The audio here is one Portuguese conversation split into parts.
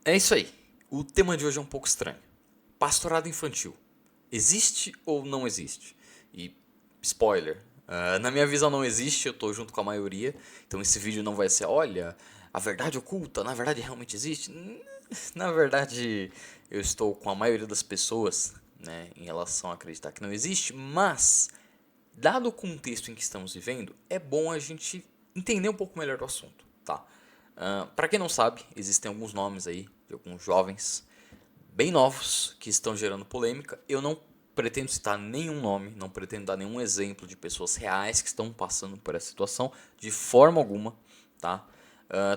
É isso aí. O tema de hoje é um pouco estranho. Pastorado infantil. Existe ou não existe? E, spoiler, na minha visão não existe, eu tô junto com a maioria. Então esse vídeo não vai ser, olha, a verdade oculta, na verdade realmente existe. Na verdade, eu estou com a maioria das pessoas, né, em relação a acreditar que não existe, mas, dado o contexto em que estamos vivendo, é bom a gente entender um pouco melhor do assunto, tá? Para quem não sabe, existem alguns nomes aí de alguns jovens bem novos que estão gerando polêmica. Eu não pretendo citar nenhum nome, não pretendo dar nenhum exemplo de pessoas reais que estão passando por essa situação de forma alguma, tá?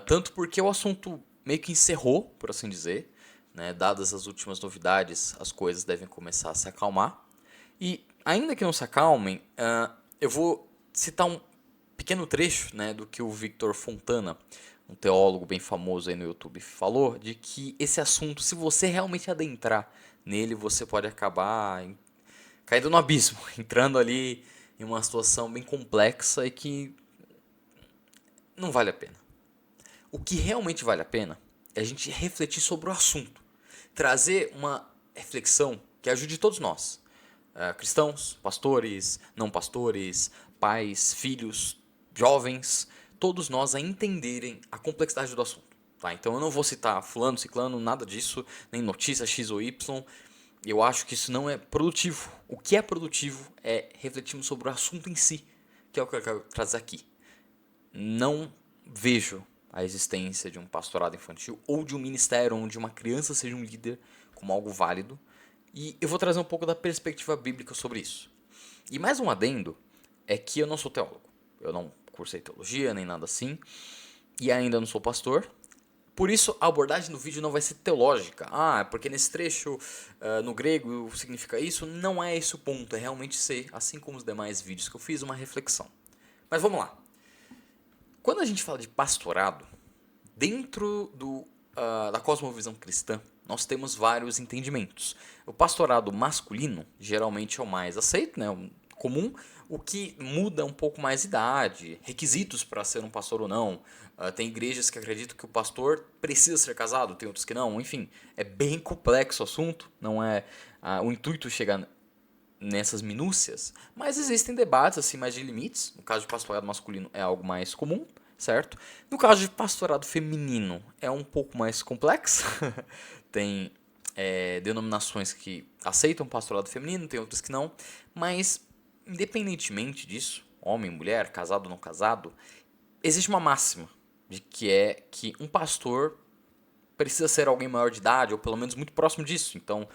Tanto porque o assunto meio que encerrou, por assim dizer, né? Dadas as últimas novidades, as coisas devem começar a se acalmar. E ainda que não se acalmem, eu vou citar um pequeno trecho, né, do que o Victor Fontana, um teólogo bem famoso aí no YouTube, falou, de que esse assunto, se você realmente adentrar nele, você pode acabar caindo no abismo, entrando ali em uma situação bem complexa e que não vale a pena. O que realmente vale a pena é a gente refletir sobre o assunto, trazer uma reflexão que ajude todos nós, cristãos, pastores, não pastores, pais, filhos, jovens, todos nós a entenderem a complexidade do assunto. Tá? Então eu não vou citar fulano, ciclano, nada disso, nem notícia X ou Y. Eu acho que isso não é produtivo. O que é produtivo é refletirmos sobre o assunto em si, que é o que eu quero trazer aqui. Não vejo a existência de um pastorado infantil ou de um ministério onde uma criança seja um líder como algo válido. E eu vou trazer um pouco da perspectiva bíblica sobre isso. E mais um adendo é que eu não sou teólogo. Eu não cursei teologia nem nada assim. E ainda não sou pastor. Por isso, a abordagem no vídeo não vai ser teológica. Ah, porque nesse trecho, no grego, significa isso. Não é esse o ponto. É realmente ser, assim como os demais vídeos que eu fiz, uma reflexão. Mas vamos lá. Quando a gente fala de pastorado, dentro da cosmovisão cristã, nós temos vários entendimentos. O pastorado masculino geralmente é o mais aceito, né, o comum, o que muda um pouco mais a idade, requisitos para ser um pastor ou não. Tem igrejas que acreditam que o pastor precisa ser casado, tem outros que não. Enfim, é bem complexo o assunto, não é o intuito chegar nessas minúcias, mas existem debates assim mais de limites. No caso de pastorado masculino é algo mais comum, certo? No caso de pastorado feminino é um pouco mais complexo. Tem denominações que aceitam pastorado feminino, tem outras que não, mas independentemente disso, homem, mulher, casado ou não casado, existe uma máxima de que é que um pastor precisa ser alguém maior de idade, ou pelo menos muito próximo disso. Então,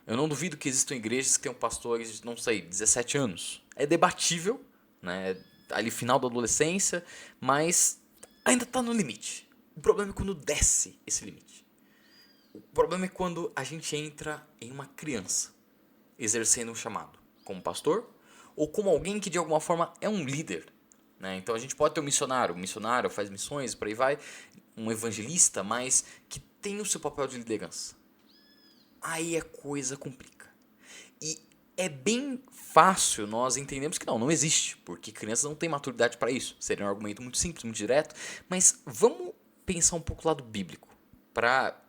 eu não duvido que existam igrejas que tenham pastores de, não sei, 17 anos. É debatível, né? Ali final da adolescência, mas ainda está no limite. O problema é quando desce esse limite. O problema é quando a gente entra em uma criança exercendo um chamado, como pastor ou como alguém que de alguma forma é um líder. Né? Então a gente pode ter um missionário faz missões, por aí vai, um evangelista, mas que tem o seu papel de liderança. Aí a coisa complica. E é bem fácil nós entendermos que não existe, porque crianças não têm maturidade para isso. Seria um argumento muito simples, muito direto, mas vamos pensar um pouco o lado bíblico, para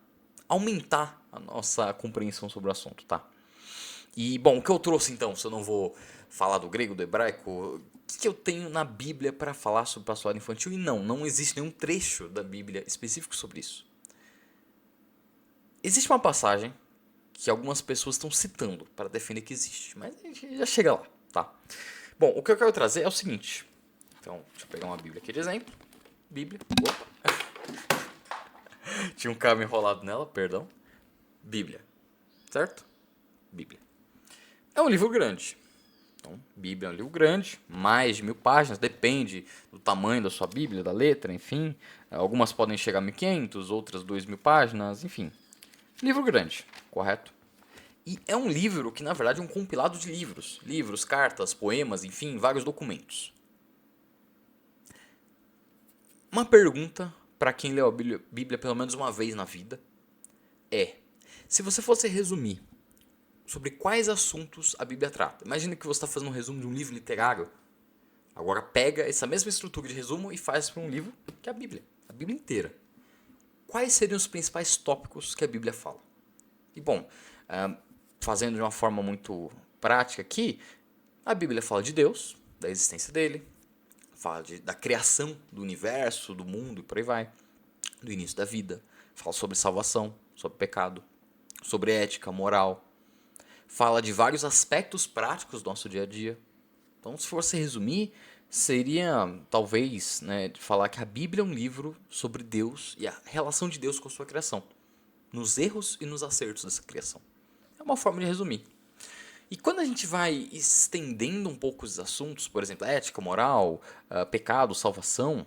aumentar a nossa compreensão sobre o assunto, tá? E, bom, o que eu trouxe então, se eu não vou falar do grego, do hebraico, o que eu tenho na Bíblia para falar sobre pastorado infantil? E não existe nenhum trecho da Bíblia específico sobre isso. Existe uma passagem que algumas pessoas estão citando para defender que existe, mas a gente já chega lá, tá? Bom, o que eu quero trazer é o seguinte. Então, deixa eu pegar uma Bíblia aqui de exemplo. Bíblia. Opa. Tinha um cabo enrolado nela, perdão. Bíblia. Certo? Bíblia. É um livro grande. Então, Bíblia é um livro grande, mais de 1000 páginas, depende do tamanho da sua Bíblia, da letra, enfim. Algumas podem chegar a 1500, outras 2000 páginas, enfim. Livro grande, correto? E é um livro que, na verdade, é um compilado de livros. Livros, cartas, poemas, enfim, vários documentos. Uma pergunta para quem leu a Bíblia pelo menos uma vez na vida é: se você fosse resumir sobre quais assuntos a Bíblia trata, imagina que você está fazendo um resumo de um livro literário. Agora pega essa mesma estrutura de resumo e faz para um livro que é a Bíblia inteira. quais seriam os principais tópicos que a Bíblia fala? E bom, fazendo de uma forma muito prática aqui, a Bíblia fala de Deus, da existência dele, fala da criação do universo, do mundo e por aí vai, do início da vida, fala sobre salvação, sobre pecado, sobre ética, moral, fala de vários aspectos práticos do nosso dia a dia. Então, se fosse resumir, seria talvez, né, falar que a Bíblia é um livro sobre Deus e a relação de Deus com a sua criação, nos erros e nos acertos dessa criação. É uma forma de resumir. E quando a gente vai estendendo um pouco os assuntos, por exemplo, ética, moral, pecado, salvação,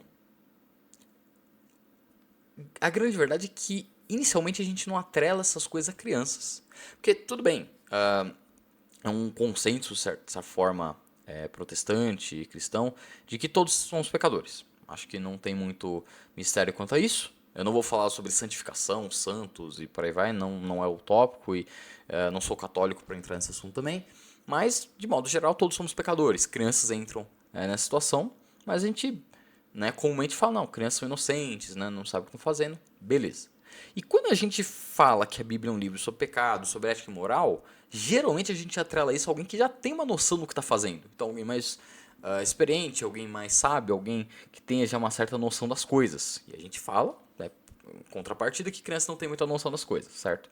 a grande verdade é que inicialmente a gente não atrela essas coisas a crianças. Porque tudo bem, é um consenso, de certa forma, protestante e cristão, de que todos somos pecadores. Acho que não tem muito mistério quanto a isso. Eu não vou falar sobre santificação, santos e por aí vai, não é o tópico e não sou católico para entrar nesse assunto também. Mas, de modo geral, todos somos pecadores. Crianças entram nessa situação, mas a gente comumente fala, não, crianças são inocentes, não sabem o que estão fazendo, beleza. E quando a gente fala que a Bíblia é um livro sobre pecado, sobre ética e moral, geralmente a gente atrela isso a alguém que já tem uma noção do que está fazendo. Então, alguém mais experiente, alguém mais sábio, alguém que tenha já uma certa noção das coisas. E a gente fala, em contrapartida, que criança não tem muita noção das coisas, certo?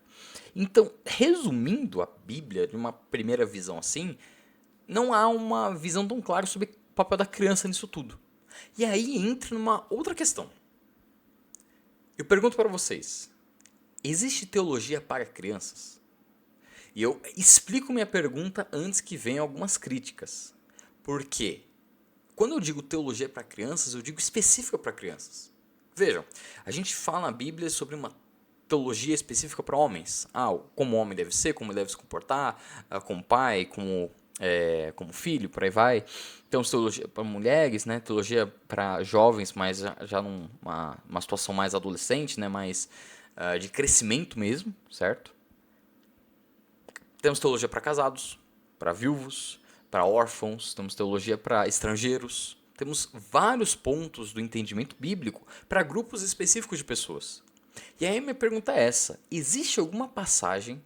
Então, resumindo a Bíblia, de uma primeira visão assim, não há uma visão tão clara sobre o papel da criança nisso tudo. E aí entra numa outra questão. Eu pergunto para vocês, existe teologia para crianças? E eu explico minha pergunta antes que venham algumas críticas. Por quê? Quando eu digo teologia para crianças, eu digo específica para crianças. Vejam, a gente fala na Bíblia sobre uma teologia específica para homens. Como o homem deve ser, como ele deve se comportar, como pai, como filho, por aí vai. Temos teologia para mulheres, teologia para jovens, mas já numa situação mais adolescente, mais de crescimento mesmo, certo? Temos teologia para casados, para viúvos, para órfãos, temos teologia para estrangeiros. Temos vários pontos do entendimento bíblico para grupos específicos de pessoas. E aí minha pergunta é essa: existe alguma passagem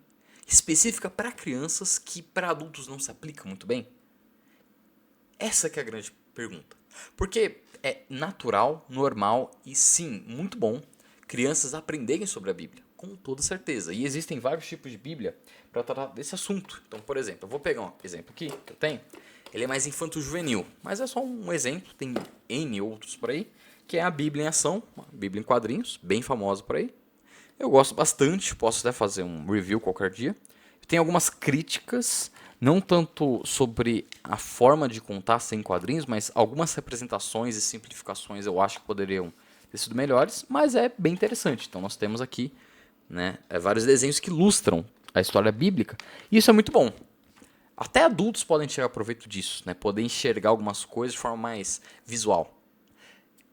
específica para crianças que para adultos não se aplica muito bem? Essa que é a grande pergunta. Porque é natural, normal e sim, muito bom crianças aprenderem sobre a Bíblia, com toda certeza. E existem vários tipos de Bíblia para tratar desse assunto. Então, por exemplo, eu vou pegar um exemplo aqui que eu tenho. Ele é mais infanto-juvenil, mas é só um exemplo, tem N outros por aí, que é a Bíblia em Ação, uma Bíblia em quadrinhos, bem famosa por aí. Eu gosto bastante, posso até fazer um review qualquer dia. Tem algumas críticas, não tanto sobre a forma de contar sem quadrinhos, mas algumas representações e simplificações eu acho que poderiam ter sido melhores, mas é bem interessante. Então nós temos aqui vários desenhos que ilustram a história bíblica, e isso é muito bom. Até adultos podem tirar proveito disso, poder enxergar algumas coisas de forma mais visual.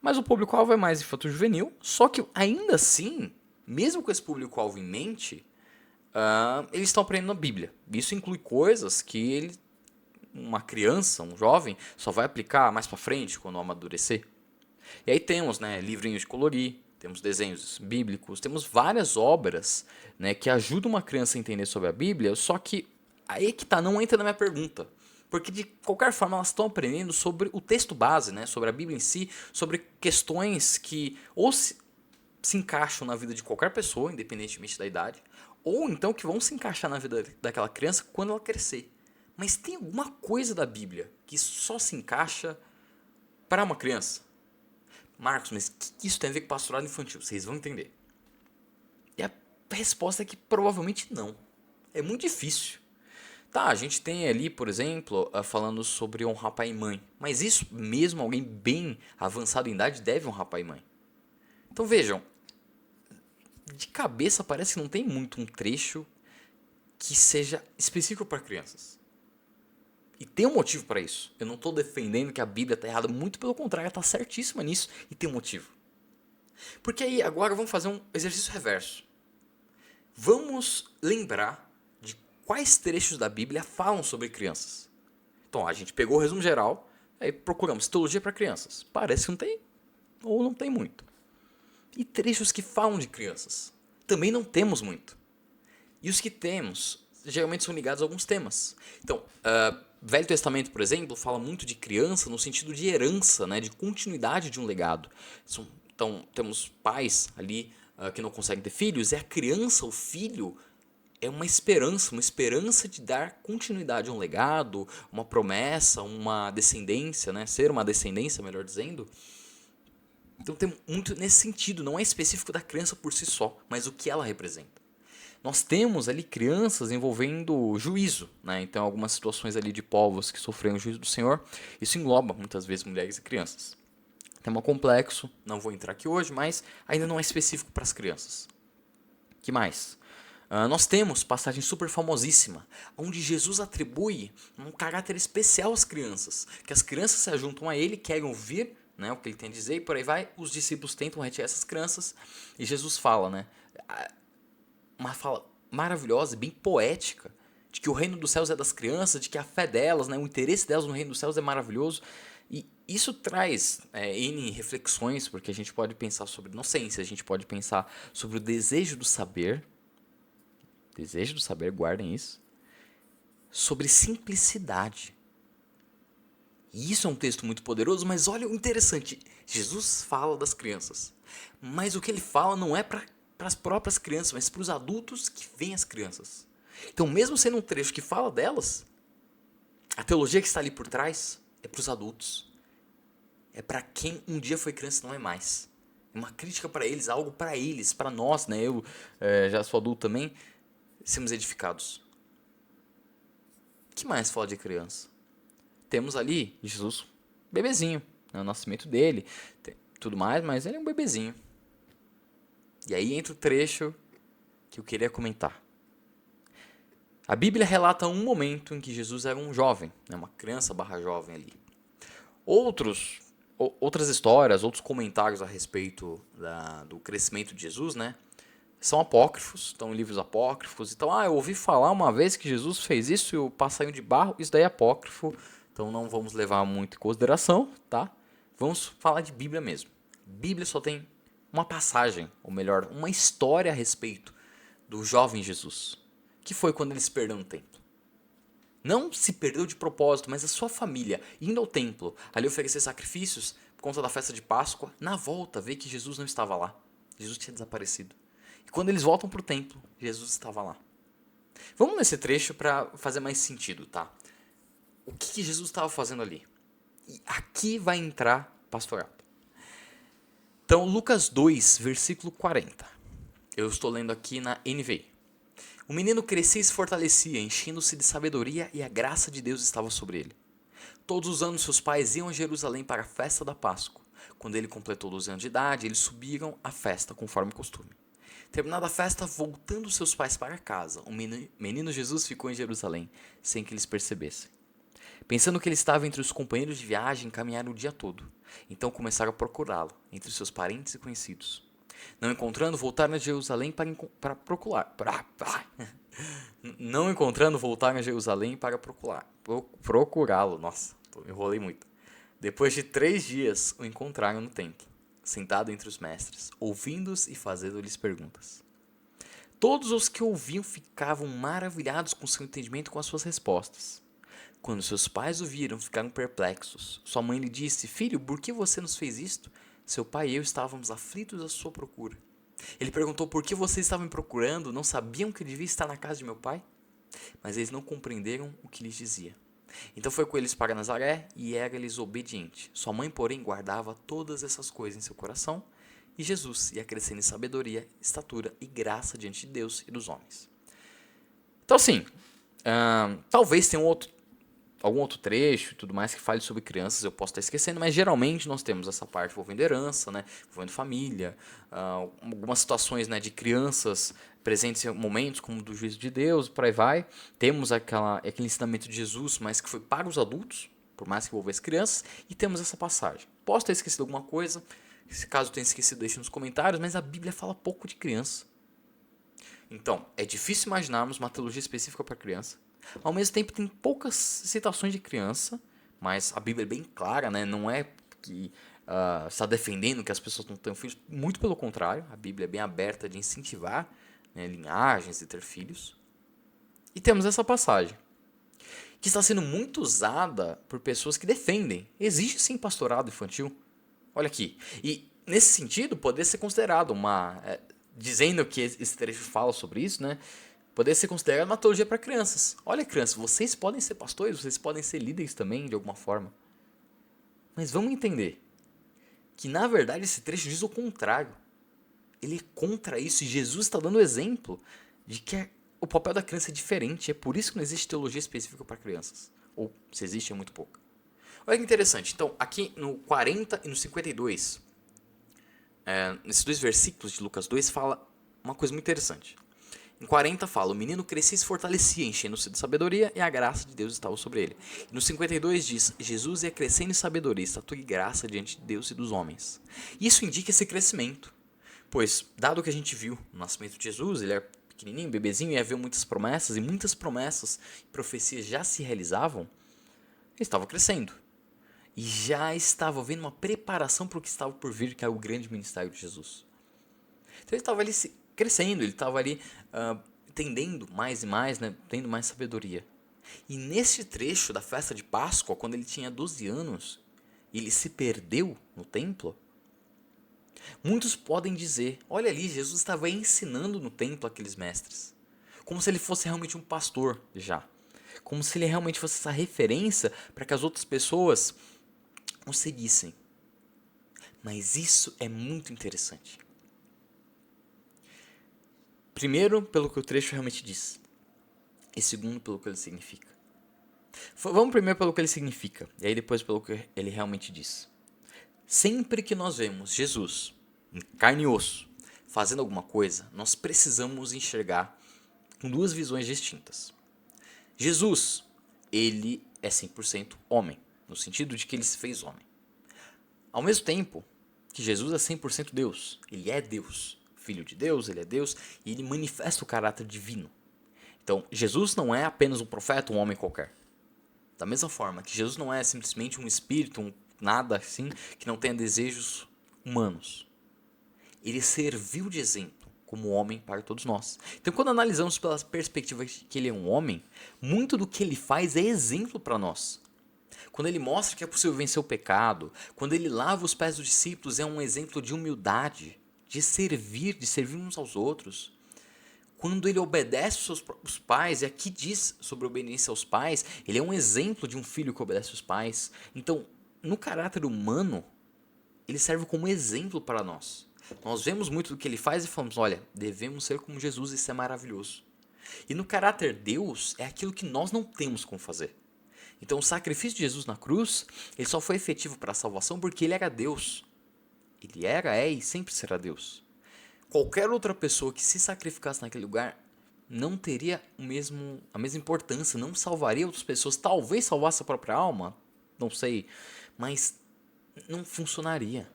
Mas o público-alvo é mais infanto-juvenil, só que ainda assim, mesmo com esse público-alvo em mente, eles estão aprendendo a Bíblia. Isso inclui coisas que uma criança, um jovem, só vai aplicar mais pra frente, quando amadurecer. E aí temos livrinhos de colorir, temos desenhos bíblicos, temos várias obras que ajudam uma criança a entender sobre a Bíblia, só que aí que não entra na minha pergunta. Porque de qualquer forma elas estão aprendendo sobre o texto base, sobre a Bíblia em si, sobre questões que ou se encaixam na vida de qualquer pessoa, independentemente da idade, ou então que vão se encaixar na vida daquela criança quando ela crescer. Mas tem alguma coisa da Bíblia que só se encaixa para uma criança? Marcos, mas o que isso tem a ver com pastorado infantil? Vocês vão entender. E a resposta é que provavelmente não. É muito difícil. Tá, a gente tem ali, por exemplo, falando sobre honrar pai e mãe. Mas isso mesmo alguém bem avançado em idade deve honrar pai e mãe. Então vejam, de cabeça parece que não tem muito um trecho que seja específico para crianças. E tem um motivo para isso. Eu não estou defendendo que a Bíblia está errada, muito pelo contrário, ela está certíssima nisso e tem um motivo. Porque aí agora vamos fazer um exercício reverso. Vamos lembrar de quais trechos da Bíblia falam sobre crianças. Então a gente pegou o resumo geral, aí procuramos teologia para crianças. Parece que não tem, ou não tem muito. E trechos que falam de crianças. Também não temos muito. E os que temos, geralmente são ligados a alguns temas. Então, Velho Testamento, por exemplo, fala muito de criança no sentido de herança, né, de continuidade de um legado. Então, temos pais ali que não conseguem ter filhos, e a criança, o filho, é uma esperança de dar continuidade a um legado, uma promessa, uma descendência, né, ser uma descendência, melhor dizendo. Então tem muito nesse sentido, não é específico da criança por si só, mas o que ela representa. Nós temos ali crianças envolvendo juízo, né? Então algumas situações ali de povos que sofreram o juízo do Senhor, isso engloba muitas vezes mulheres e crianças. Tema complexo, não vou entrar aqui hoje, mas ainda não é específico para as crianças. Que mais? Nós temos passagem super famosíssima, onde Jesus atribui um caráter especial às crianças, que as crianças se juntam a ele, querem ouvir, né, o que ele tem a dizer, e por aí vai, os discípulos tentam retirar essas crianças, e Jesus fala, né, uma fala maravilhosa e bem poética, de que o reino dos céus é das crianças, de que a fé delas, né, o interesse delas no reino dos céus é maravilhoso, e isso traz N reflexões, porque a gente pode pensar sobre inocência, a gente pode pensar sobre o desejo do saber, guardem isso, sobre simplicidade. E isso é um texto muito poderoso, mas olha o interessante, Jesus fala das crianças, mas o que ele fala não é para as próprias crianças, mas para os adultos que veem as crianças. Então, mesmo sendo um trecho que fala delas, a teologia que está ali por trás é para os adultos. É para quem um dia foi criança e não é mais. É uma crítica para eles, para nós, né? Eu já sou adulto também, sermos edificados. O que mais fala de criança? Temos ali Jesus, bebezinho, né? O nascimento dele, tudo mais, mas ele é um bebezinho. E aí entra o trecho que eu queria comentar. A Bíblia relata um momento em que Jesus era um jovem, né? Uma criança / jovem ali. Outras histórias, outros comentários a respeito do crescimento de Jesus, né? São apócrifos, estão em livros apócrifos. Então, eu ouvi falar uma vez que Jesus fez isso e o passarinho de barro, isso daí é apócrifo. Então não vamos levar muito em consideração, tá? Vamos falar de Bíblia mesmo. Bíblia só tem uma passagem, ou melhor, uma história a respeito do jovem Jesus, que foi quando ele se perdeu no templo. Não se perdeu de propósito, mas a sua família indo ao templo, ali oferecer sacrifícios por conta da festa de Páscoa, na volta vê que Jesus não estava lá. Jesus tinha desaparecido. E quando eles voltam para o templo, Jesus estava lá. Vamos nesse trecho para fazer mais sentido, tá? O que Jesus estava fazendo ali? E aqui vai entrar pastorado. Então, Lucas 2, versículo 40. Eu estou lendo aqui na NVI. O menino crescia e se fortalecia, enchendo-se de sabedoria, e a graça de Deus estava sobre ele. Todos os anos seus pais iam a Jerusalém para a festa da Páscoa. Quando ele completou 12 anos de idade, eles subiram à festa, conforme o costume. Terminada a festa, voltando seus pais para casa, o menino Jesus ficou em Jerusalém, sem que eles percebessem. Pensando que ele estava entre os companheiros de viagem, caminharam o dia todo. Então começaram a procurá-lo, entre seus parentes e conhecidos. Não encontrando, voltaram a Jerusalém para procurar. Não encontrando, voltaram a Jerusalém para procurá-lo. Nossa, enrolei muito. Depois de 3 dias, o encontraram no templo, sentado entre os mestres, ouvindo-os e fazendo-lhes perguntas. Todos os que ouviam ficavam maravilhados com seu entendimento e com as suas respostas. Quando seus pais o viram, ficaram perplexos. Sua mãe lhe disse: Filho, por que você nos fez isto? Seu pai e eu estávamos aflitos à sua procura. Ele perguntou por que vocês estavam me procurando, não sabiam que eu devia estar na casa de meu pai? Mas eles não compreenderam o que lhes dizia. Então foi com eles para Nazaré e era-lhes obediente. Sua mãe, porém, guardava todas essas coisas em seu coração, e Jesus ia crescendo em sabedoria, estatura e graça diante de Deus e dos homens. Então, assim, talvez tenha algum outro trecho e tudo mais que fale sobre crianças, eu posso estar esquecendo, mas geralmente nós temos essa parte envolvendo herança, né, envolvendo família, algumas situações, né, de crianças presentes em momentos como do juízo de Deus, por aí vai. Temos aquele ensinamento de Jesus, mas que foi para os adultos, por mais que envolvesse crianças, e temos essa passagem. Posso ter esquecido alguma coisa, se caso tenha esquecido, deixe nos comentários, mas a Bíblia fala pouco de criança. Então, é difícil imaginarmos uma teologia específica para criança. Ao mesmo tempo, tem poucas citações de criança, mas a Bíblia é bem clara, né? Não é que está defendendo que as pessoas não tenham filhos. Muito pelo contrário, a Bíblia é bem aberta de incentivar, né, linhagens e ter filhos. E temos essa passagem, que está sendo muito usada por pessoas que defendem. Existe sim pastorado infantil. Olha aqui. E nesse sentido, poderia ser considerado dizendo que esse trecho fala sobre isso, né? Poderia ser considerado uma teologia para crianças. Olha, crianças, vocês podem ser pastores, vocês podem ser líderes também, de alguma forma. Mas vamos entender que, na verdade, esse trecho diz o contrário. Ele é contra isso, e Jesus está dando exemplo de que o papel da criança é diferente. É por isso que não existe teologia específica para crianças. Ou, se existe, é muito pouca. Olha que interessante. Então, aqui no 40 e no 52, nesses dois versículos de Lucas 2, fala uma coisa muito interessante. Em 40 fala, o menino crescia e se fortalecia, enchendo-se de sabedoria, e a graça de Deus estava sobre ele. E no 52 diz, Jesus ia crescendo em sabedoria, estatura e graça diante de Deus e dos homens. Isso indica esse crescimento, pois, dado que a gente viu no nascimento de Jesus, ele era pequenininho, bebezinho, e havia muitas promessas, e profecias já se realizavam, ele estava crescendo. E já estava havendo uma preparação para o que estava por vir, que é o grande ministério de Jesus. Então ele estava ali crescendo, ele estava ali entendendo mais e mais, né, tendo mais sabedoria. E nesse trecho da festa de Páscoa, quando ele tinha 12 anos, e ele se perdeu no templo, muitos podem dizer, olha ali, Jesus estava ensinando no templo aqueles mestres. Como se ele fosse realmente um pastor já. Como se ele realmente fosse essa referência para que as outras pessoas o seguissem. Mas isso é muito interessante. Primeiro, pelo que o trecho realmente diz. E segundo, pelo que ele significa. Vamos primeiro pelo que ele significa. E aí depois pelo que ele realmente diz. Sempre que nós vemos Jesus, em carne e osso, fazendo alguma coisa, nós precisamos enxergar com duas visões distintas. Jesus, ele é 100% homem. No sentido de que ele se fez homem. Ao mesmo tempo que Jesus é 100% Deus. Ele é Deus. Filho de Deus, ele é Deus. E ele manifesta o caráter divino. Então, Jesus não é apenas um profeta, um homem qualquer. Da mesma forma que Jesus não é simplesmente um espírito, nada assim, que não tenha desejos humanos. Ele serviu de exemplo como homem para todos nós. Então, quando analisamos pela perspectiva que ele é um homem, muito do que ele faz é exemplo para nós. Quando ele mostra que é possível vencer o pecado, quando ele lava os pés dos discípulos, é um exemplo de humildade, de servir uns aos outros. Quando ele obedece aos seus próprios pais, e aqui diz sobre obediência aos pais, ele é um exemplo de um filho que obedece aos pais. Então, no caráter humano, ele serve como exemplo para nós. Nós vemos muito do que ele faz e falamos, olha, devemos ser como Jesus, isso é maravilhoso. E no caráter Deus, é aquilo que nós não temos como fazer. Então o sacrifício de Jesus na cruz, ele só foi efetivo para a salvação porque ele era Deus. Ele era, é e sempre será Deus. Qualquer outra pessoa que se sacrificasse naquele lugar não teria a mesma importância, não salvaria outras pessoas, talvez salvasse a própria alma, não sei, mas não funcionaria.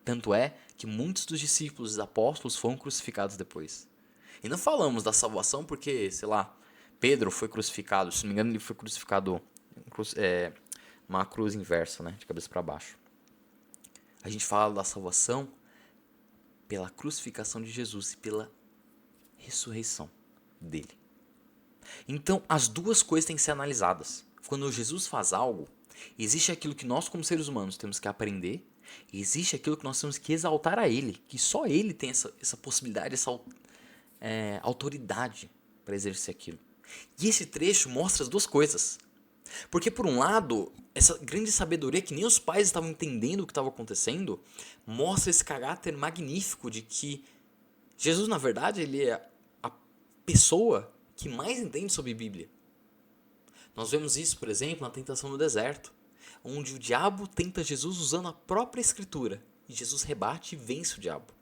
Tanto é que muitos dos discípulos e apóstolos foram crucificados depois. E não falamos da salvação porque, sei lá, Pedro foi crucificado, se não me engano ele foi crucificado uma cruz inversa, né, de cabeça para baixo. A gente fala da salvação pela crucificação de Jesus e pela ressurreição dele. Então as duas coisas têm que ser analisadas. Quando Jesus faz algo, existe aquilo que nós como seres humanos temos que aprender, e existe aquilo que nós temos que exaltar a ele, que só ele tem essa possibilidade, essa autoridade para exercer aquilo. E esse trecho mostra as duas coisas. Porque, por um lado, essa grande sabedoria que nem os pais estavam entendendo o que estava acontecendo, mostra esse caráter magnífico de que Jesus, na verdade, ele é a pessoa que mais entende sobre Bíblia. Nós vemos isso, por exemplo, na tentação no deserto, onde o diabo tenta Jesus usando a própria escritura, e Jesus rebate e vence o diabo.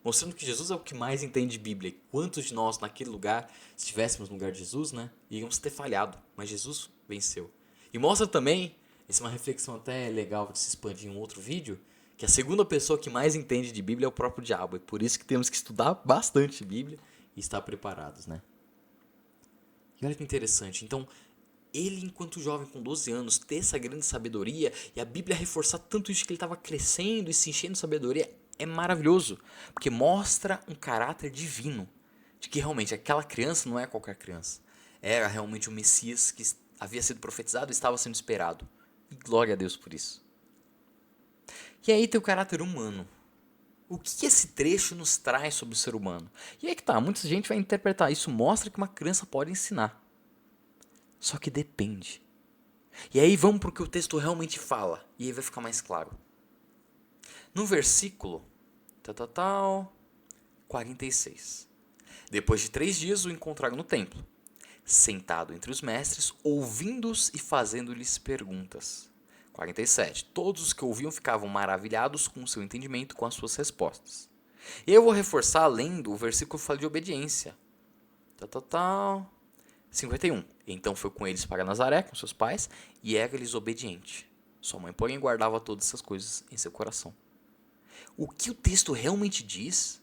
Mostrando que Jesus é o que mais entende de Bíblia. E quantos de nós naquele lugar, se estivéssemos no lugar de Jesus, né, iríamos ter falhado. Mas Jesus venceu. E mostra também, essa é uma reflexão até legal de se expandir em um outro vídeo, que a segunda pessoa que mais entende de Bíblia é o próprio diabo. E por isso que temos que estudar bastante Bíblia e estar preparados, né? E olha que interessante. Então, ele, enquanto jovem com 12 anos, ter essa grande sabedoria e a Bíblia reforçar tanto isso que ele estava crescendo e se enchendo de sabedoria é maravilhoso, porque mostra um caráter divino, de que realmente aquela criança não é qualquer criança, era realmente o Messias que havia sido profetizado e estava sendo esperado. E glória a Deus por isso. E aí tem o caráter humano. O que esse trecho nos traz sobre o ser humano? E aí que tá, muita gente vai interpretar isso, mostra que uma criança pode ensinar. Só que depende. E aí vamos para o que o texto realmente fala, e aí vai ficar mais claro. No versículo 46. Depois de 3 dias o encontraram no templo, sentado entre os mestres, ouvindo-os e fazendo-lhes perguntas. 47. Todos os que ouviam ficavam maravilhados com o seu entendimento, com as suas respostas. E eu vou reforçar lendo o versículo que fala de obediência. 51. Então foi com eles para Nazaré, com seus pais, e era-lhes obediente. Sua mãe, porém, guardava todas essas coisas em seu coração. O que o texto realmente diz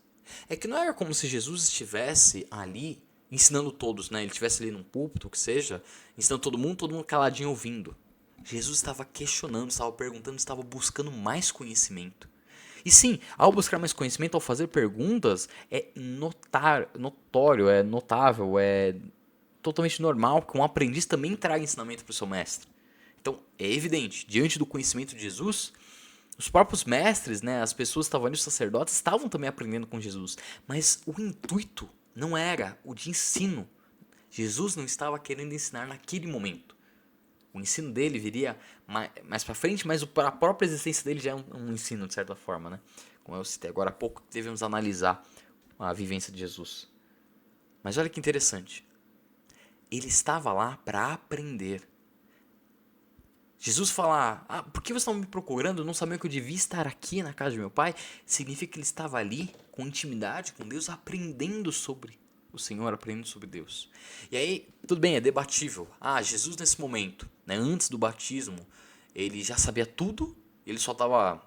é que não era como se Jesus estivesse ali ensinando todos, né? Ele estivesse ali num púlpito, o que seja, ensinando todo mundo caladinho ouvindo. Jesus estava questionando, estava perguntando, estava buscando mais conhecimento. E sim, ao buscar mais conhecimento, ao fazer perguntas, é notório, é notável, é totalmente normal que um aprendiz também traga ensinamento para o seu mestre. Então, é evidente, diante do conhecimento de Jesus, os próprios mestres, né, as pessoas que estavam ali, os sacerdotes, estavam também aprendendo com Jesus. Mas o intuito não era o de ensino. Jesus não estava querendo ensinar naquele momento. O ensino dele viria mais para frente, mas a própria existência dele já é um ensino, de certa forma, né? Como eu citei agora há pouco, devemos analisar a vivência de Jesus. Mas olha que interessante. Ele estava lá para aprender. Jesus falar, por que vocês estão me procurando? Não sabiam que eu devia estar aqui na casa de meu pai? Significa que ele estava ali, com intimidade com Deus, aprendendo sobre o Senhor, aprendendo sobre Deus. E aí, tudo bem, é debatível. Jesus nesse momento, né, antes do batismo, ele já sabia tudo, ele só estava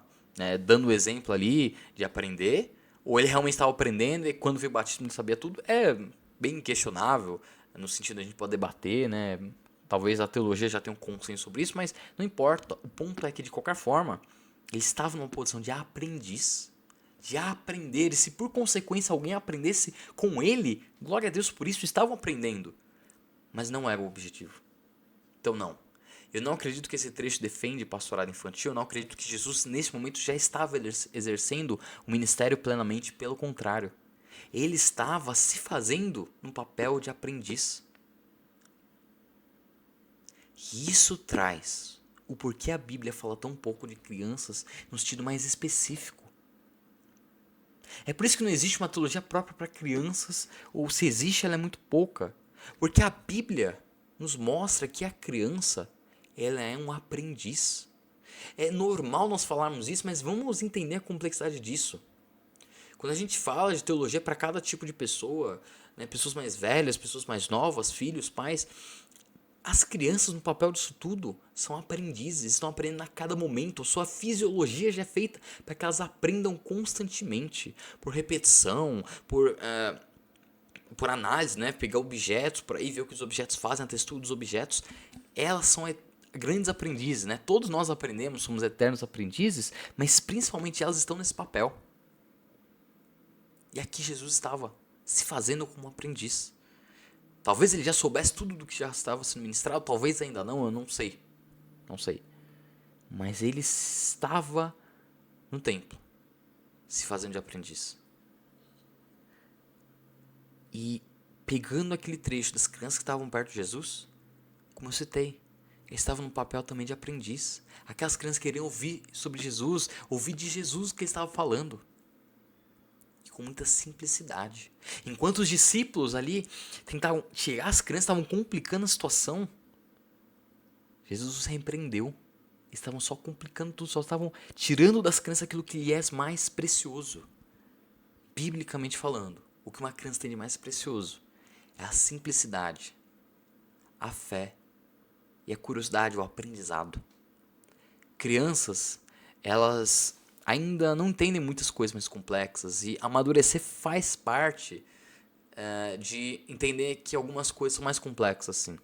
dando o exemplo ali de aprender, ou ele realmente estava aprendendo e quando veio o batismo ele sabia tudo? É bem questionável, no sentido de a gente pode debater, né? Talvez a teologia já tenha um consenso sobre isso, mas não importa. O ponto é que, de qualquer forma, ele estava numa posição de aprendiz, de aprender. E se por consequência alguém aprendesse com ele, glória a Deus por isso, estavam aprendendo. Mas não era o objetivo. Então, não. Eu não acredito que esse trecho defende pastorado infantil. Eu não acredito que Jesus, nesse momento, já estava exercendo o ministério plenamente. Pelo contrário. Ele estava se fazendo no papel de aprendiz. E isso traz o porquê a Bíblia fala tão pouco de crianças no sentido mais específico. É por isso que não existe uma teologia própria para crianças, ou se existe, ela é muito pouca. Porque a Bíblia nos mostra que a criança, ela é um aprendiz. É normal nós falarmos isso, mas vamos entender a complexidade disso. Quando a gente fala de teologia para cada tipo de pessoa, né, pessoas mais velhas, pessoas mais novas, filhos, pais, as crianças no papel disso tudo são aprendizes, estão aprendendo a cada momento. Sua fisiologia já é feita para que elas aprendam constantemente, por repetição, por análise, né? Pegar objetos, por aí ver o que os objetos fazem, a textura dos objetos. Elas são grandes aprendizes, né? Todos nós aprendemos, somos eternos aprendizes, mas principalmente elas estão nesse papel. E aqui Jesus estava se fazendo como aprendiz. Talvez ele já soubesse tudo do que já estava sendo ministrado, talvez ainda não, eu não sei. Não sei. Mas ele estava no templo, se fazendo de aprendiz. E pegando aquele trecho das crianças que estavam perto de Jesus, como eu citei, eles estavam no papel também de aprendiz. Aquelas crianças queriam ouvir sobre Jesus, ouvir de Jesus o que ele estava falando. Com muita simplicidade. Enquanto os discípulos ali tentavam tirar as crianças, estavam complicando a situação, Jesus os repreendeu. Eles estavam só complicando tudo, só estavam tirando das crianças aquilo que lhe é mais precioso. Biblicamente falando, o que uma criança tem de mais precioso é a simplicidade, a fé e a curiosidade, o aprendizado. Crianças, elas ainda não entendem muitas coisas mais complexas e amadurecer faz parte de entender que algumas coisas são mais complexas, assim.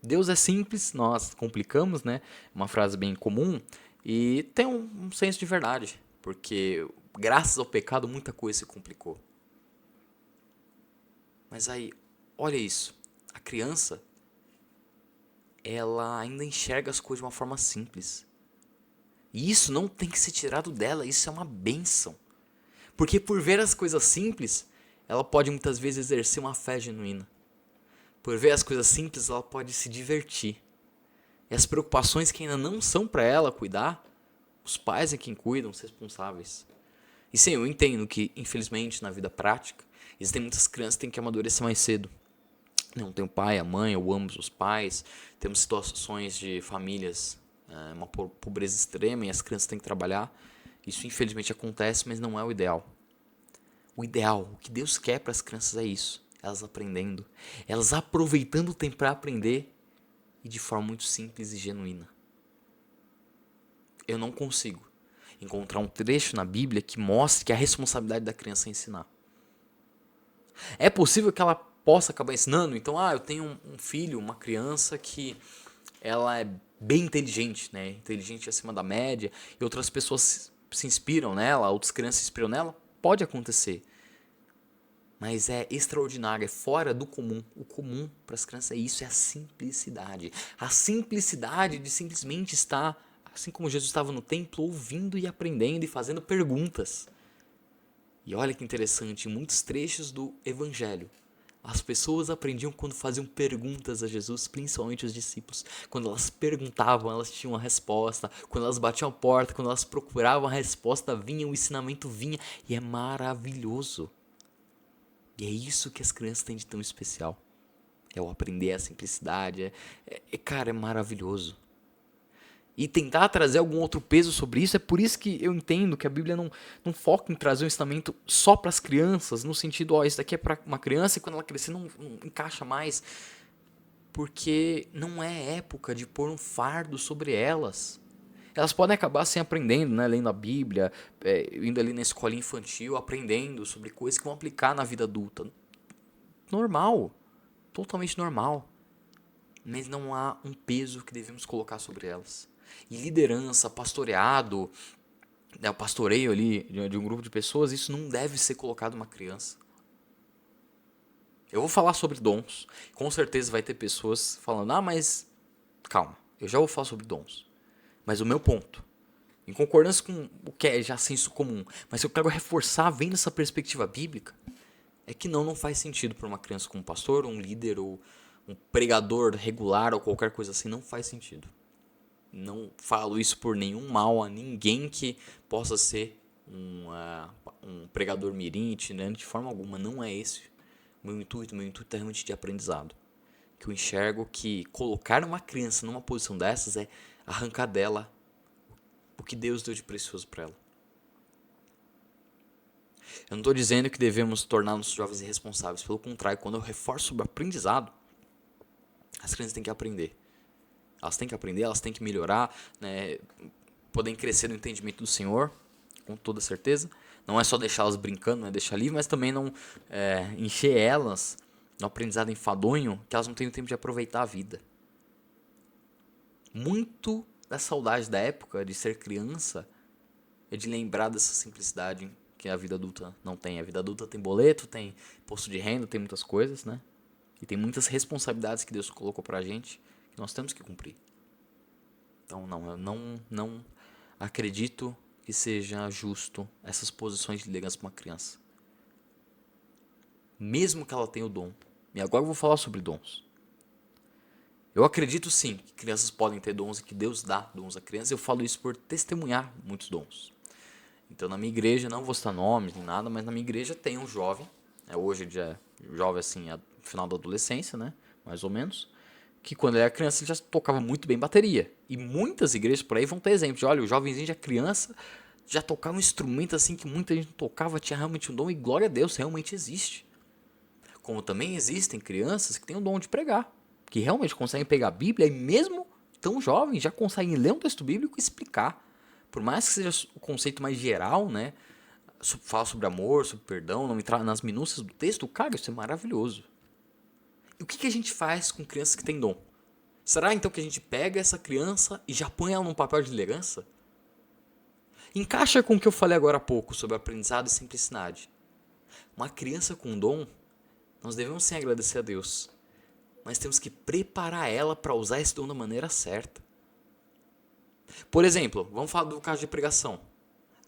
Deus é simples, nós complicamos, né? Uma frase bem comum e tem um senso de verdade, porque graças ao pecado muita coisa se complicou. Mas aí, olha isso, a criança, ela ainda enxerga as coisas de uma forma simples. E isso não tem que ser tirado dela, isso é uma bênção. Porque por ver as coisas simples, ela pode muitas vezes exercer uma fé genuína. Por ver as coisas simples, ela pode se divertir. E as preocupações que ainda não são para ela cuidar, os pais é quem cuidam, os responsáveis. E sim, eu entendo que, infelizmente, na vida prática, existem muitas crianças que têm que amadurecer mais cedo. Não tem o pai, a mãe, ou ambos os pais. Temos situações de famílias, uma pobreza extrema e as crianças têm que trabalhar. Isso infelizmente acontece, mas não é o ideal. O ideal, o que Deus quer para as crianças é isso. Elas aprendendo, elas aproveitando o tempo para aprender e de forma muito simples e genuína. Eu não consigo encontrar um trecho na Bíblia que mostre que a responsabilidade da criança é ensinar. É possível que ela possa acabar ensinando, então, eu tenho um filho, uma criança que ela é bem inteligente, né? Inteligente acima da média, e outras pessoas se inspiram nela, outras crianças se inspiram nela, pode acontecer. Mas é extraordinário, é fora do comum. O comum para as crianças é isso, é a simplicidade. A simplicidade de simplesmente estar, assim como Jesus estava no templo, ouvindo e aprendendo e fazendo perguntas. E olha que interessante, em muitos trechos do Evangelho, as pessoas aprendiam quando faziam perguntas a Jesus, principalmente os discípulos. Quando elas perguntavam, elas tinham a resposta. Quando elas batiam a porta, quando elas procuravam a resposta, vinha, o ensinamento vinha. E é maravilhoso. E é isso que as crianças têm de tão especial. É o aprender a simplicidade. Cara, é maravilhoso. E tentar trazer algum outro peso sobre isso, é por isso que eu entendo que a Bíblia não foca em trazer um ensinamento só para as crianças, no sentido, isso daqui é para uma criança e quando ela crescer não encaixa mais. Porque não é época de pôr um fardo sobre elas. Elas podem acabar sem aprendendo, né? Lendo a Bíblia, indo ali na escolinha infantil, aprendendo sobre coisas que vão aplicar na vida adulta. Normal, totalmente normal. Mas não há um peso que devemos colocar sobre elas. E liderança, pastoreado, o pastoreio ali de um grupo de pessoas, isso não deve ser colocado numa criança. Eu vou falar sobre dons. Com certeza vai ter pessoas falando, mas calma, eu já vou falar sobre dons. Mas o meu ponto, em concordância com o que é já senso comum, mas eu quero reforçar vendo essa perspectiva bíblica, é que não faz sentido para uma criança como um pastor, um líder ou um pregador regular ou qualquer coisa assim, não faz sentido. Não falo isso por nenhum mal a ninguém que possa ser um pregador mirim, itinerante, de forma alguma. Não é esse o meu intuito. Meu intuito é realmente de aprendizado. Que eu enxergo que colocar uma criança numa posição dessas é arrancar dela o que Deus deu de precioso para ela. Eu não estou dizendo que devemos tornar nossos jovens irresponsáveis. Pelo contrário, quando eu reforço sobre o aprendizado, as crianças têm que aprender. Elas têm que aprender, elas têm que melhorar, né? Podem crescer no entendimento do Senhor, com toda certeza. Não é só deixá-las brincando, deixar livre, mas também não encher elas no aprendizado enfadonho, que elas não têm tempo de aproveitar a vida. Muito da saudade da época de ser criança é de lembrar dessa simplicidade que a vida adulta não tem. A vida adulta tem boleto, tem imposto de renda, tem muitas coisas, né? E tem muitas responsabilidades que Deus colocou pra gente que nós temos que cumprir. Então, eu não acredito que seja justo essas posições de liderança para uma criança. Mesmo que ela tenha o dom. E agora eu vou falar sobre dons. Eu acredito sim que crianças podem ter dons e que Deus dá dons a crianças. Eu falo isso por testemunhar muitos dons. Então na minha igreja, não vou citar nomes nem nada, mas na minha igreja tem um jovem. Hoje já é jovem assim, final da adolescência, né? Mais ou menos. Que quando ele era criança ele já tocava muito bem bateria. E muitas igrejas por aí vão ter exemplos de, olha, o jovenzinho já criança já tocava um instrumento assim que muita gente tocava, tinha realmente um dom, e glória a Deus, realmente existe. Como também existem crianças que têm o dom de pregar, que realmente conseguem pegar a Bíblia e mesmo tão jovens já conseguem ler um texto bíblico e explicar. Por mais que seja o conceito mais geral, né? Fala sobre amor, sobre perdão, não entrar nas minúcias do texto, cara, isso é maravilhoso. E o que a gente faz com crianças que têm dom? Será então que a gente pega essa criança e já põe ela num papel de liderança? Encaixa com o que eu falei agora há pouco sobre aprendizado e simplicidade. Uma criança com dom, nós devemos sim agradecer a Deus, mas temos que preparar ela para usar esse dom da maneira certa. Por exemplo, vamos falar do caso de pregação.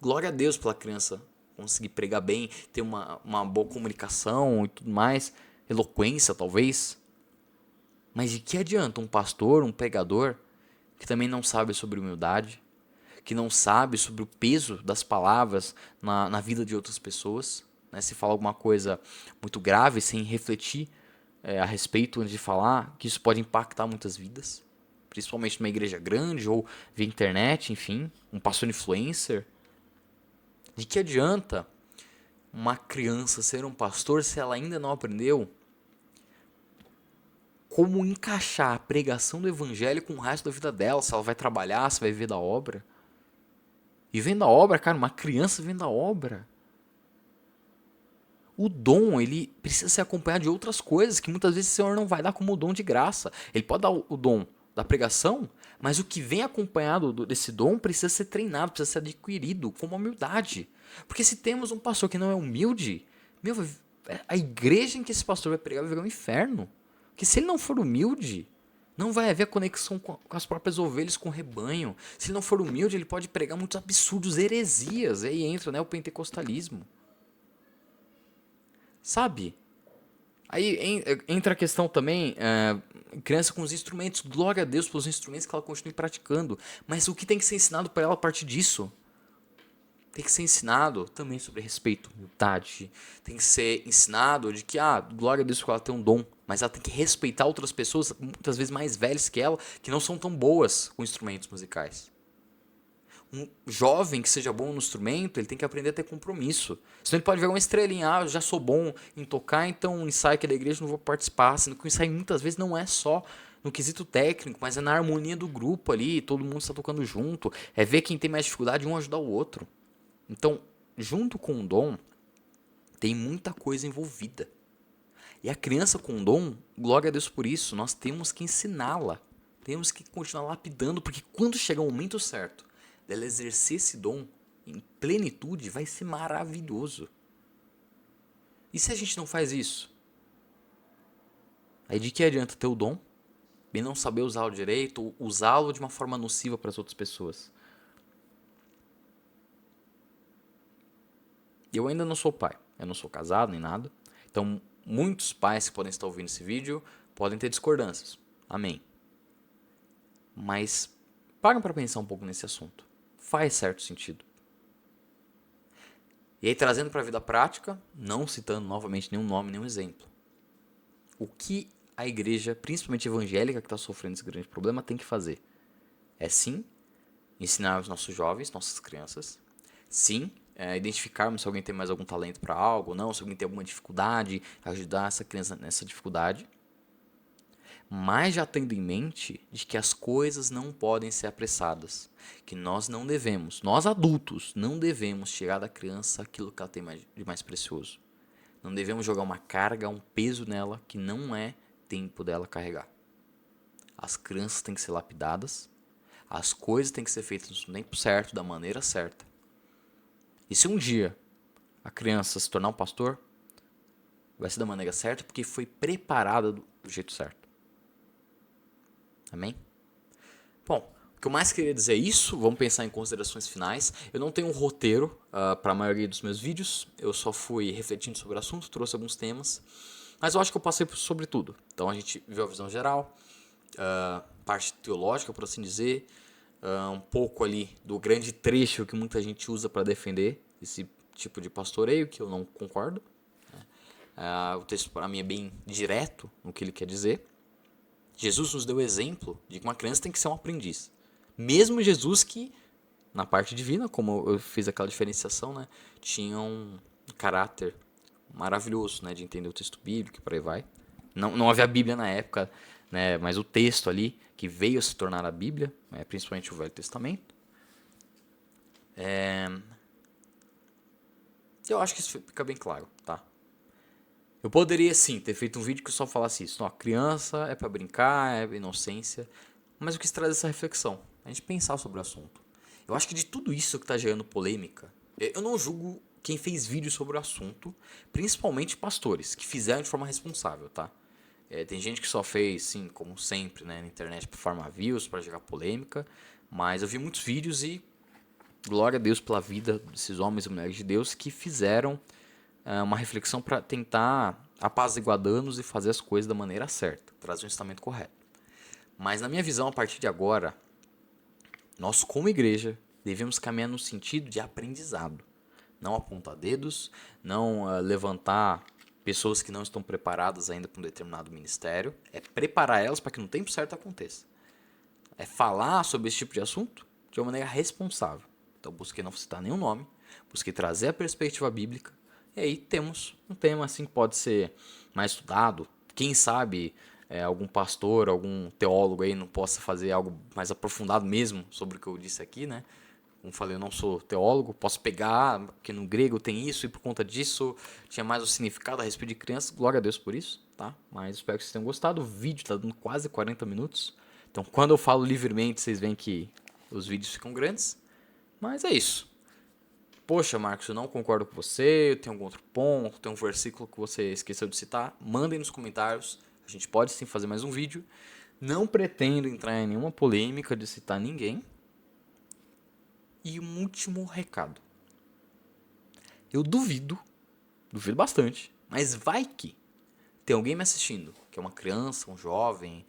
Glória a Deus pela criança conseguir pregar bem, ter uma boa comunicação e tudo mais, eloquência talvez. Mas de que adianta um pastor, um pregador, que também não sabe sobre humildade, que não sabe sobre o peso das palavras na vida de outras pessoas, né? Se fala alguma coisa muito grave sem refletir a respeito antes de falar, que isso pode impactar muitas vidas, principalmente numa igreja grande ou via internet, enfim, um pastor influencer. De que adianta uma criança ser um pastor se ela ainda não aprendeu como encaixar a pregação do evangelho com o resto da vida dela, se ela vai trabalhar, se vai viver da obra? E vendo a obra, cara, uma criança vendo a obra. O dom, ele precisa ser acompanhado de outras coisas que muitas vezes o Senhor não vai dar como dom de graça. Ele pode dar o dom da pregação, mas o que vem acompanhado desse dom precisa ser treinado, precisa ser adquirido como humildade. Porque se temos um pastor que não é humilde, meu, a igreja em que esse pastor vai pregar vai virar um inferno. Porque se ele não for humilde, não vai haver conexão com as próprias ovelhas, com o rebanho. Se ele não for humilde, ele pode pregar muitos absurdos, heresias. Aí entra, né, o pentecostalismo. Sabe? Aí entra a questão também, criança com os instrumentos. Glória a Deus pelos instrumentos que ela continue praticando. Mas o que tem que ser ensinado para ela a partir disso? Tem que ser ensinado também sobre respeito, humildade. Tem que ser ensinado de que, glória a Deus porque ela tem um dom. Mas ela tem que respeitar outras pessoas, muitas vezes mais velhas que ela, que não são tão boas com instrumentos musicais. Um jovem que seja bom no instrumento, ele tem que aprender a ter compromisso. Senão ele pode ver uma estrelinha, eu já sou bom em tocar, então o ensaio aqui da igreja não vou participar. Sendo que o ensaio muitas vezes não é só no quesito técnico, mas é na harmonia do grupo ali, todo mundo está tocando junto. É ver quem tem mais dificuldade, um ajudar o outro. Então, junto com o dom, tem muita coisa envolvida. E a criança com dom, glória a Deus por isso, nós temos que ensiná-la. Temos que continuar lapidando, porque quando chegar o momento certo dela exercer esse dom em plenitude, vai ser maravilhoso. E se a gente não faz isso? Aí de que adianta ter o dom e não saber usá-lo direito, ou usá-lo de uma forma nociva para as outras pessoas? Eu ainda não sou pai, eu não sou casado nem nada. Então, muitos pais que podem estar ouvindo esse vídeo podem ter discordâncias. Amém. Mas parem para pensar um pouco nesse assunto. Faz certo sentido. E aí, trazendo para a vida prática, não citando novamente nenhum nome, nenhum exemplo. O que a igreja, principalmente evangélica, que está sofrendo esse grande problema, tem que fazer? É sim, ensinar os nossos jovens, nossas crianças. Sim, identificarmos se alguém tem mais algum talento para algo ou não, se alguém tem alguma dificuldade, ajudar essa criança nessa dificuldade. Mas já tendo em mente de que as coisas não podem ser apressadas, que nós não devemos, nós adultos, não devemos tirar da criança aquilo que ela tem de mais precioso. Não devemos jogar uma carga, um peso nela que não é tempo dela carregar. As crianças têm que ser lapidadas, as coisas têm que ser feitas no tempo certo, da maneira certa. E se um dia a criança se tornar um pastor, vai ser da maneira certa porque foi preparada do jeito certo. Amém? Bom, o que eu mais queria dizer é isso. Vamos pensar em considerações finais. Eu não tenho um roteiro para a maioria dos meus vídeos. Eu só fui refletindo sobre o assunto, trouxe alguns temas. Mas eu acho que eu passei sobre tudo. Então a gente viu a visão geral, parte teológica, por assim dizer, um pouco ali do grande trecho que muita gente usa para defender esse tipo de pastoreio, que eu não concordo. O texto para mim é bem direto no que ele quer dizer. Jesus nos deu o exemplo de que uma criança tem que ser um aprendiz. Mesmo Jesus que, na parte divina, como eu fiz aquela diferenciação, né, tinha um caráter maravilhoso, né, de entender o texto bíblico e por aí vai. Não havia a Bíblia na época, né, mas o texto ali que veio a se tornar a Bíblia, né, principalmente o Velho Testamento. Eu acho que isso fica bem claro, tá? Eu poderia sim ter feito um vídeo que eu só falasse isso. Não, a criança é pra brincar, é inocência. Mas eu quis trazer essa reflexão. A gente pensar sobre o assunto. Eu acho que de tudo isso que tá gerando polêmica, eu não julgo quem fez vídeo sobre o assunto, principalmente pastores, que fizeram de forma responsável, tá? Tem gente que só fez, sim, como sempre, né, na internet pra formar views, pra gerar polêmica. Mas eu vi muitos vídeos e glória a Deus pela vida desses homens e mulheres de Deus que fizeram uma reflexão para tentar apaziguar danos e fazer as coisas da maneira certa, trazer um ensinamento correto. Mas na minha visão, a partir de agora, nós como igreja devemos caminhar no sentido de aprendizado. Não apontar dedos, não levantar pessoas que não estão preparadas ainda para um determinado ministério. É preparar elas para que no tempo certo aconteça. É falar sobre esse tipo de assunto de uma maneira responsável. Então busquei não citar nenhum nome, busquei trazer a perspectiva bíblica, e aí temos um tema assim que pode ser mais estudado. Quem sabe algum pastor, algum teólogo aí não possa fazer algo mais aprofundado mesmo sobre o que eu disse aqui, né? Como falei, eu não sou teólogo, posso pegar, porque no grego tem isso e por conta disso tinha mais o significado a respeito de crianças. Glória a Deus por isso, tá? Mas espero que vocês tenham gostado. O vídeo tá dando quase 40 minutos. Então, quando eu falo livremente, vocês veem que os vídeos ficam grandes. Mas é isso. Poxa, Marcos, eu não concordo com você, tem algum outro ponto, tem um versículo que você esqueceu de citar, mandem nos comentários. A gente pode sim fazer mais um vídeo. Não pretendo entrar em nenhuma polêmica de citar ninguém. E um último recado. Eu duvido bastante, mas vai que tem alguém me assistindo, que é uma criança, um jovem,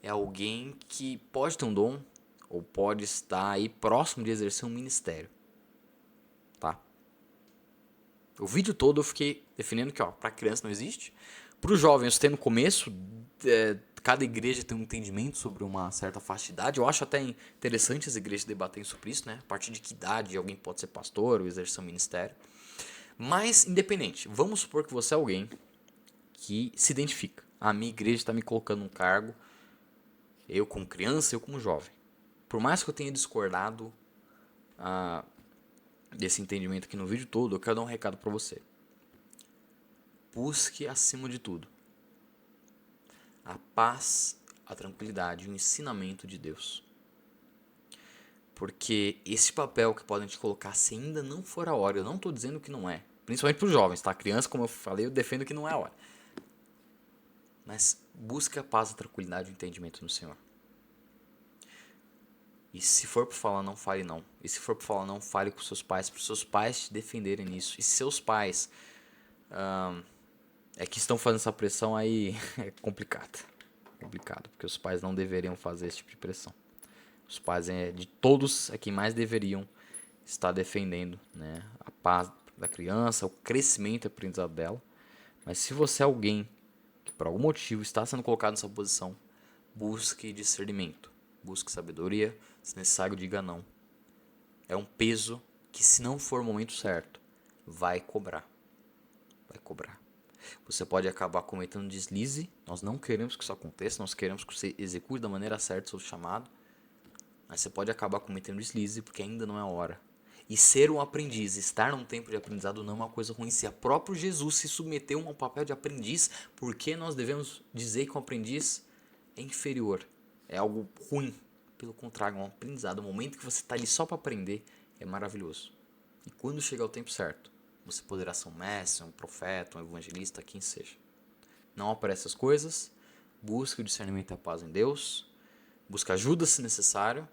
é alguém que pode ter um dom ou pode estar aí próximo de exercer um ministério, tá? O vídeo todo eu fiquei definindo que, ó, para criança não existe. Para o jovem, eu citei no começo, cada igreja tem um entendimento sobre uma certa faixa de idade. Eu acho até interessante as igrejas debaterem sobre isso, né? A partir de que idade alguém pode ser pastor ou exercer um ministério. Mas, independente, vamos supor que você é alguém que se identifica. A minha igreja está me colocando um cargo, eu como criança, eu como jovem. Por mais que eu tenha discordado desse entendimento aqui no vídeo todo, eu quero dar um recado para você. Busque acima de tudo a paz, a tranquilidade, o ensinamento de Deus. Porque esse papel que podem te colocar se ainda não for a hora, eu não estou dizendo que não é, principalmente para os jovens, tá? Criança, como eu falei, eu defendo que não é a hora. Mas busque a paz, a tranquilidade e o entendimento no Senhor. E se for para falar, não fale não. E se for para falar, não fale com seus pais, para os seus pais te defenderem nisso. E se seus pais que estão fazendo essa pressão, aí é complicado. Complicado, porque os pais não deveriam fazer esse tipo de pressão. Os pais de todos é quem mais deveriam estar defendendo, né, a paz da criança, o crescimento e aprendizado dela. Mas se você é alguém que por algum motivo está sendo colocado nessa posição, busque discernimento, busque sabedoria, se necessário diga não. É um peso que se não for o momento certo, vai cobrar. Vai cobrar. Você pode acabar cometendo deslize, nós não queremos que isso aconteça, nós queremos que você execute da maneira certa o seu chamado, mas você pode acabar cometendo deslize porque ainda não é a hora. E ser um aprendiz, estar num tempo de aprendizado não é uma coisa ruim. Se a próprio Jesus se submeteu a um papel de aprendiz, por que nós devemos dizer que um aprendiz é inferior? É algo ruim. Pelo contrário, é um aprendizado. O momento que você está ali só para aprender é maravilhoso. E quando chegar o tempo certo, você poderá ser um mestre, um profeta, um evangelista, quem seja. Não aparece essas coisas. Busque o discernimento e a paz em Deus. Busque ajuda se necessário.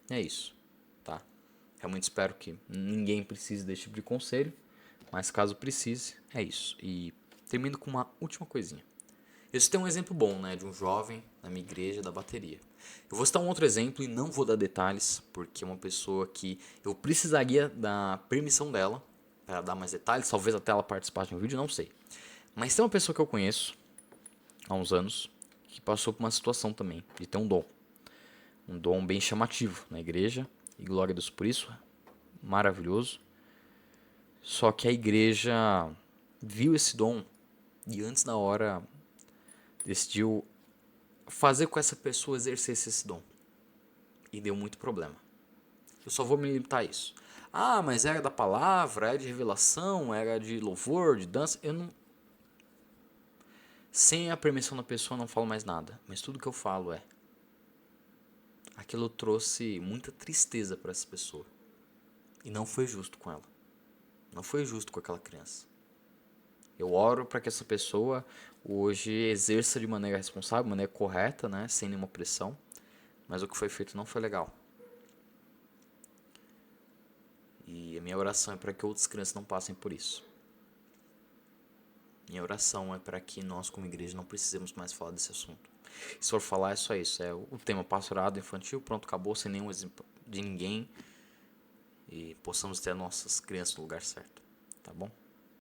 É isso, tá? Realmente espero que ninguém precise desse tipo de conselho, mas caso precise, é isso. E termino com uma última coisinha. Eu citei um exemplo bom, né, de um jovem na minha igreja da bateria. Eu vou citar um outro exemplo e não vou dar detalhes, porque é uma pessoa que eu precisaria da permissão dela para dar mais detalhes, talvez até ela participar de um vídeo, não sei. Mas tem uma pessoa que eu conheço há uns anos que passou por uma situação também de ter um dom bem chamativo na igreja, e glória a Deus por isso, maravilhoso. Só que a igreja viu esse dom e antes da hora decidiu fazer com que essa pessoa exercesse esse dom. E deu muito problema. Eu só vou me limitar a isso. Ah, mas era da palavra, era de revelação, era de louvor, de dança. Eu não. Sem a permissão da pessoa, eu não falo mais nada. Mas tudo que eu falo é: aquilo trouxe muita tristeza para essa pessoa. E não foi justo com ela. Não foi justo com aquela criança. Eu oro para que essa pessoa hoje exerça de maneira responsável, de maneira correta, né? Sem nenhuma pressão. Mas o que foi feito não foi legal. E a minha oração é para que outras crianças não passem por isso. Minha oração é para que nós, como igreja, não precisemos mais falar desse assunto. Se for falar, é só isso. É o tema pastorado infantil, pronto, acabou, sem nenhum exemplo de ninguém. E possamos ter nossas crianças no lugar certo. Tá bom?